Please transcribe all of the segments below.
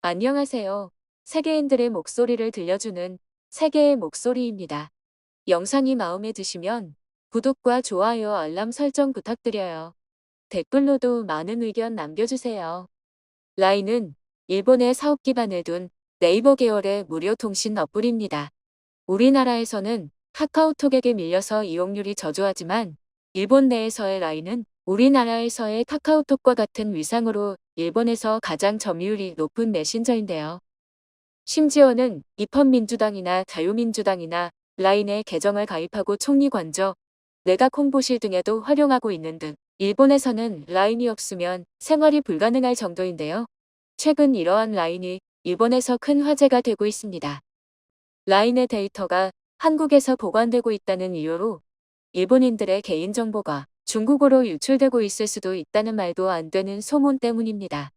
안녕하세요. 세계인들의 목소리를 들려주는 세계의 목소리입니다. 영상이 마음에 드시면 구독과 좋아요, 알람 설정 부탁드려요. 댓글로도 많은 의견 남겨주세요. 라인은 일본에 사업 기반을 둔 네이버 계열의 무료 통신 어플입니다. 우리나라에서는 카카오톡에게 밀려서 이용률이 저조하지만 일본 내에서의 라인은 우리나라에서의 카카오톡과 같은 위상으로 일본에서 가장 점유율이 높은 메신저인데요. 심지어는 입헌민주당이나 자유민주당이나 라인에 계정을 가입하고 총리 관저, 내각 홍보실 등에도 활용하고 있는 등 일본에서는 라인이 없으면 생활이 불가능할 정도인데요. 최근 이러한 라인이 일본에서 큰 화제가 되고 있습니다. 라인의 데이터가 한국에서 보관되고 있다는 이유로 일본인들의 개인정보가 중국어로 유출되고 있을 수도 있다는 말도 안 되는 소문 때문입니다.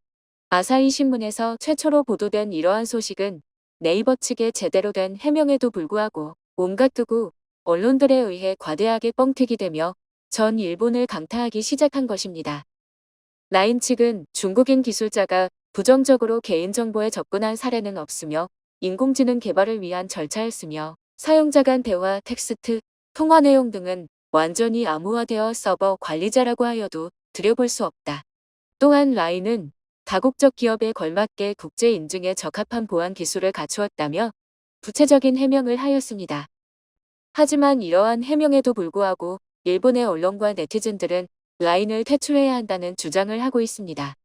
아사히 신문에서 최초로 보도된 이러한 소식은 네이버 측의 제대로 된 해명에도 불구하고 온갖 극우 언론들에 의해 과대하게 뻥튀기 되며 전 일본을 강타하기 시작한 것입니다. 라인 측은 중국인 기술자가 부정적으로 개인정보에 접근한 사례는 없으며 인공지능 개발을 위한 절차였으며 사용자 간 대화, 텍스트, 통화 내용 등은 완전히 암호화되어 서버 관리자라고 하여도 들여볼 수 없다. 또한 라인은 다국적 기업에 걸맞게 국제 인증에 적합한 보안 기술을 갖추었다며 구체적인 해명을 하였습니다. 하지만 이러한 해명에도 불구하고 일본의 언론과 네티즌들은 라인을 퇴출해야 한다는 주장을 하고 있습니다.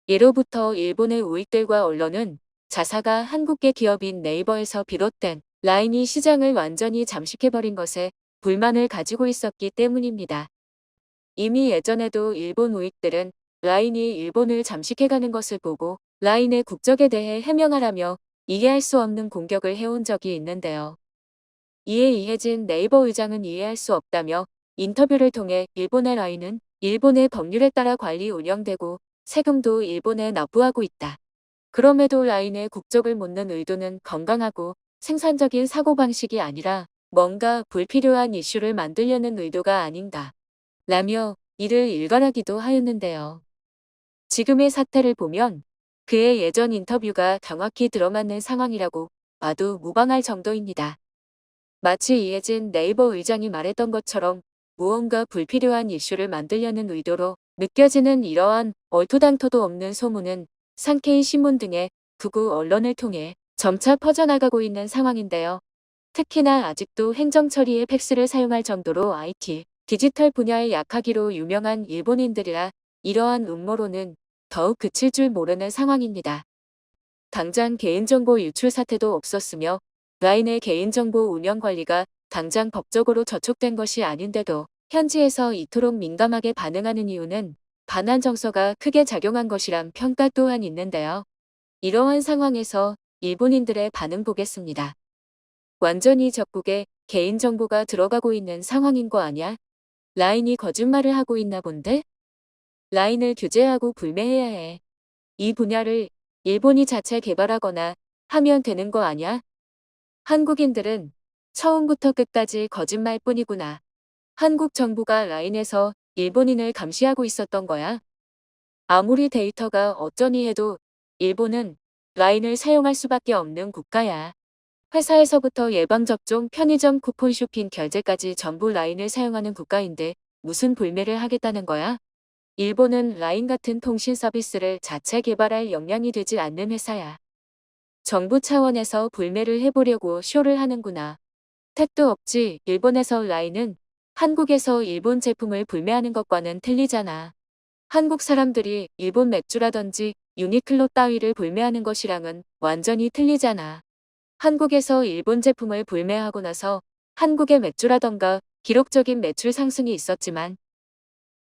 예로부터 일본의 우익들과 언론은 자사가 한국계 기업인 네이버에서 비롯된 라인이 시장을 완전히 잠식해버린 것에 불만을 가지고 있었기 때문입니다. 이미 예전에도 일본 우익들은 라인이 일본을 잠식해가는 것을 보고 라인의 국적에 대해 해명하라며 이해할 수 없는 공격을 해온 적이 있는데요. 이에 이해진 네이버 의장은 이해할 수 없다며 인터뷰를 통해 일본의 라인은 일본의 법률에 따라 관리 운영되고 세금도 일본에 납부하고 있다. 그럼에도 라인의 국적을 묻는 의도는 건강하고 생산적인 사고방식이 아니라 뭔가 불필요한 이슈를 만들려는 의도가 아닌가 라며 이를 일갈하기도 하였는데요. 지금의 사태를 보면 그의 예전 인터뷰가 정확히 들어맞는 상황이라고 봐도 무방할 정도입니다. 마치 이해진 네이버 의장이 말했던 것처럼 무언가 불필요한 이슈를 만들려는 의도로 느껴지는 이러한 얼토당토도 없는 소문은 산케이 신문 등의 극우 언론을 통해 점차 퍼져나가고 있는 상황인데요. 특히나 아직도 행정 처리에 팩스를 사용할 정도로 IT, 디지털 분야에 약하기로 유명한 일본인들이라 이러한 음모론은 더욱 그칠 줄 모르는 상황입니다. 당장 개인정보 유출 사태도 없었으며 라인의 개인정보 운영 관리가 당장 법적으로 저촉된 것이 아닌데도 현지에서 이토록 민감하게 반응하는 이유는 반한 정서가 크게 작용한 것이란 평가 또한 있는데요. 이러한 상황에서 일본인들의 반응 보겠습니다. 완전히 적국에 개인정보가 들어가고 있는 상황인 거 아냐? 라인이 거짓말을 하고 있나 본데? 라인을 규제하고 불매해야 해. 이 분야를 일본이 자체 개발하거나 하면 되는 거 아냐? 한국인들은 처음부터 끝까지 거짓말뿐이구나. 한국 정부가 라인에서 일본인을 감시하고 있었던 거야. 아무리 데이터가 어쩌니 해도 일본은 라인을 사용할 수밖에 없는 국가야. 회사에서부터 예방접종, 편의점 쿠폰 쇼핑 결제까지 전부 라인을 사용하는 국가인데 무슨 불매를 하겠다는 거야? 일본은 라인 같은 통신 서비스를 자체 개발할 역량이 되지 않는 회사야. 정부 차원에서 불매를 해보려고 쇼를 하는구나. 택도 없지. 일본에서 라인은 한국에서 일본 제품을 불매하는 것과는 틀리잖아. 한국 사람들이 일본 맥주라든지 유니클로 따위를 불매하는 것이랑은 완전히 틀리잖아. 한국에서 일본 제품을 불매하고 나서 한국의 맥주라던가 기록적인 매출 상승이 있었지만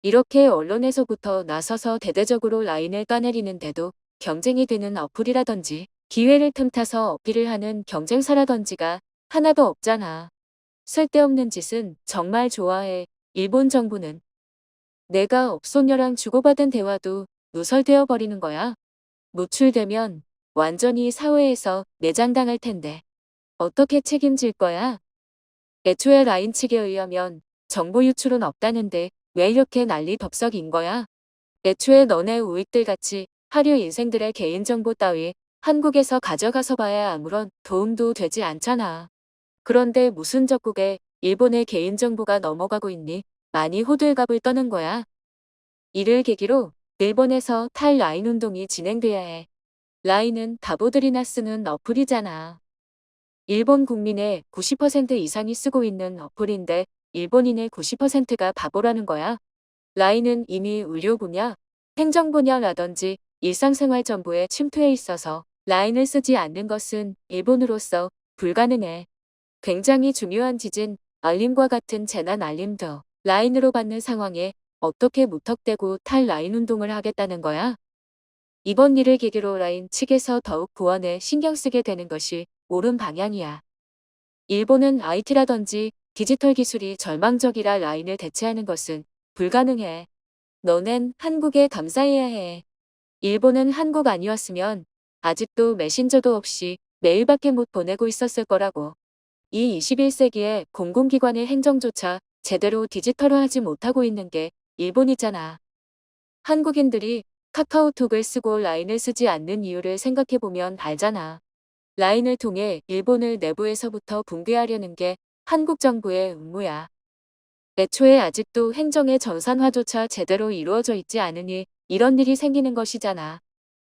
이렇게 언론에서부터 나서서 대대적으로 라인을 까내리는데도 경쟁이 되는 어플이라든지 기회를 틈타서 어필을 하는 경쟁사라든지가 하나도 없잖아. 쓸데없는 짓은 정말 좋아해. 일본 정부는 내가 업소녀랑 주고받은 대화도 누설되어 버리는 거야. 노출되면 완전히 사회에서 매장당할 텐데 어떻게 책임질 거야? 애초에 라인 측에 의하면 정보 유출은 없다는데 왜 이렇게 난리 덥석인 거야? 애초에 너네 우익들 같이 하류 인생들의 개인정보 따위 한국에서 가져가서 봐야 아무런 도움도 되지 않잖아. 그런데 무슨 적국에 일본의 개인정보가 넘어가고 있니? 많이 호들갑을 떠는 거야. 이를 계기로 일본에서 탈라인 운동이 진행돼야 해. 라인은 바보들이나 쓰는 어플이잖아. 일본 국민의 90% 이상이 쓰고 있는 어플인데 일본인의 90%가 바보라는 거야. 라인은 이미 의료 분야, 행정 분야라든지 일상생활 정보에 침투해 있어서 라인을 쓰지 않는 것은 일본으로서 불가능해. 굉장히 중요한 지진, 알림과 같은 재난 알림도 라인으로 받는 상황에 어떻게 무턱대고 탈라인 운동을 하겠다는 거야? 이번 일을 계기로 라인 측에서 더욱 보안에 신경 쓰게 되는 것이 옳은 방향이야. 일본은 IT라든지 디지털 기술이 절망적이라 라인을 대체하는 것은 불가능해. 너넨 한국에 감사해야 해. 일본은 한국 아니었으면 아직도 메신저도 없이 메일밖에 못 보내고 있었을 거라고. 이 21세기에 공공기관의 행정조차 제대로 디지털화하지 못하고 있는 게 일본이잖아. 한국인들이 카카오톡을 쓰고 라인을 쓰지 않는 이유를 생각해보면 알잖아. 라인을 통해 일본을 내부에서부터 붕괴하려는 게 한국 정부의 음모야. 애초에 아직도 행정의 전산화조차 제대로 이루어져 있지 않으니 이런 일이 생기는 것이잖아.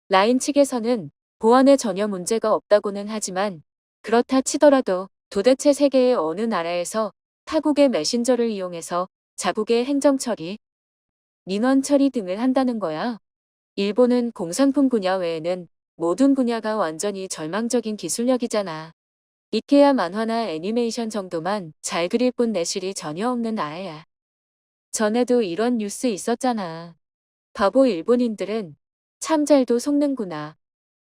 라인 측에서는 보안에 전혀 문제가 없다고는 하지만 그렇다 치더라도 도대체 세계의 어느 나라에서 타국의 메신저를 이용해서 자국의 행정 처리, 민원 처리 등을 한다는 거야. 일본은 공산품 분야 외에는 모든 분야가 완전히 절망적인 기술력이잖아. 이케아 만화나 애니메이션 정도만 잘 그릴 뿐 내실이 전혀 없는 나라야. 전에도 이런 뉴스 있었잖아. 바보 일본인들은 참 잘도 속는구나.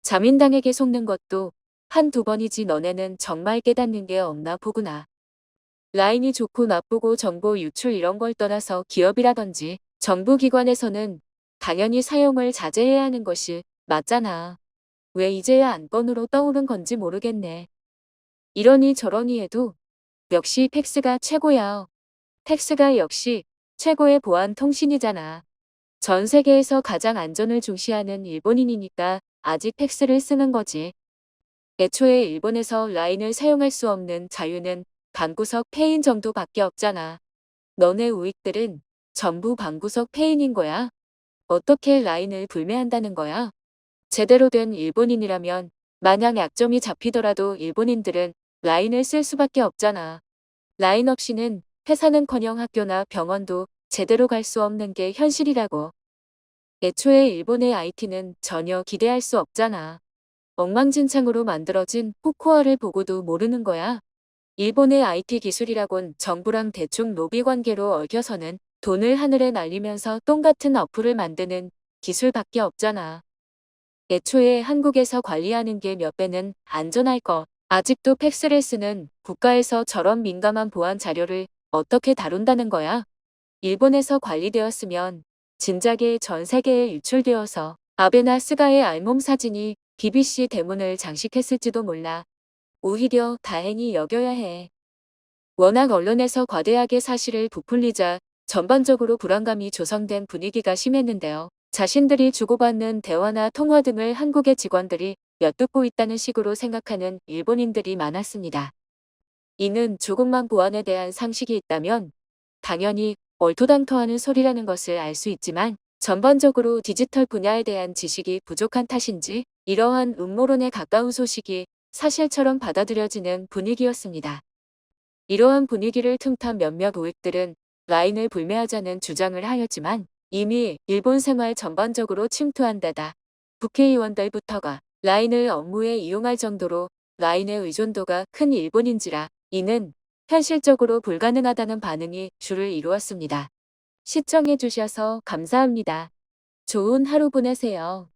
자민당에게 속는 것도 한두 번이지 너네는 정말 깨닫는 게 없나 보구나. 라인이 좋고 나쁘고 정보 유출 이런 걸 떠나서 기업이라든지 정부기관에서는 당연히 사용을 자제해야 하는 것이 맞잖아. 왜 이제야 안건으로 떠오른 건지 모르겠네. 이러니 저러니 해도 역시 팩스가 최고야. 팩스가 역시 최고의 보안 통신이잖아. 전 세계에서 가장 안전을 중시하는 일본인이니까 아직 팩스를 쓰는 거지. 애초에 일본에서 라인을 사용할 수 없는 자유는 방구석 폐인 정도밖에 없잖아. 너네 우익들은 전부 방구석 폐인인 거야. 어떻게 라인을 불매한다는 거야? 제대로 된 일본인이라면 만약 약점이 잡히더라도 일본인들은 라인을 쓸 수밖에 없잖아. 라인 없이는 회사는커녕 학교나 병원도 제대로 갈 수 없는 게 현실이라고. 애초에 일본의 IT는 전혀 기대할 수 없잖아. 엉망진창으로 만들어진 포코어를 보고도 모르는 거야. 일본의 IT 기술이라곤 정부랑 대충 로비 관계로 얽혀서는 돈을 하늘에 날리면서 똥 같은 어플을 만드는 기술밖에 없잖아. 애초에 한국에서 관리하는 게 몇 배는 안전할 거. 아직도 팩스를 쓰는 국가에서 저런 민감한 보안 자료를 어떻게 다룬다는 거야? 일본에서 관리되었으면 진작에 전 세계에 유출되어서 아베나 스가의 알몸 사진이 BBC 대문을 장식했을지도 몰라. 오히려 다행히 여겨야 해. 워낙 언론에서 과대하게 사실을 부풀리자 전반적으로 불안감이 조성된 분위기가 심했는데요. 자신들이 주고받는 대화나 통화 등을 한국의 직원들이 엿듣고 있다는 식으로 생각하는 일본인들이 많았습니다. 이는 조금만 보안에 대한 상식이 있다면 당연히 얼토당토하는 소리라는 것을 알 수 있지만 전반적으로 디지털 분야에 대한 지식이 부족한 탓인지 이러한 음모론에 가까운 소식이 사실처럼 받아들여지는 분위기였습니다. 이러한 분위기를 틈탄 몇몇 우익들은 라인을 불매하자는 주장을 하였지만 이미 일본 생활 전반적으로 침투한 데다 국회의원들부터가 라인을 업무에 이용할 정도로 라인의 의존도가 큰 일본인지라 이는 현실적으로 불가능하다는 반응이 주를 이루었습니다. 시청해 주셔서 감사합니다. 좋은 하루 보내세요.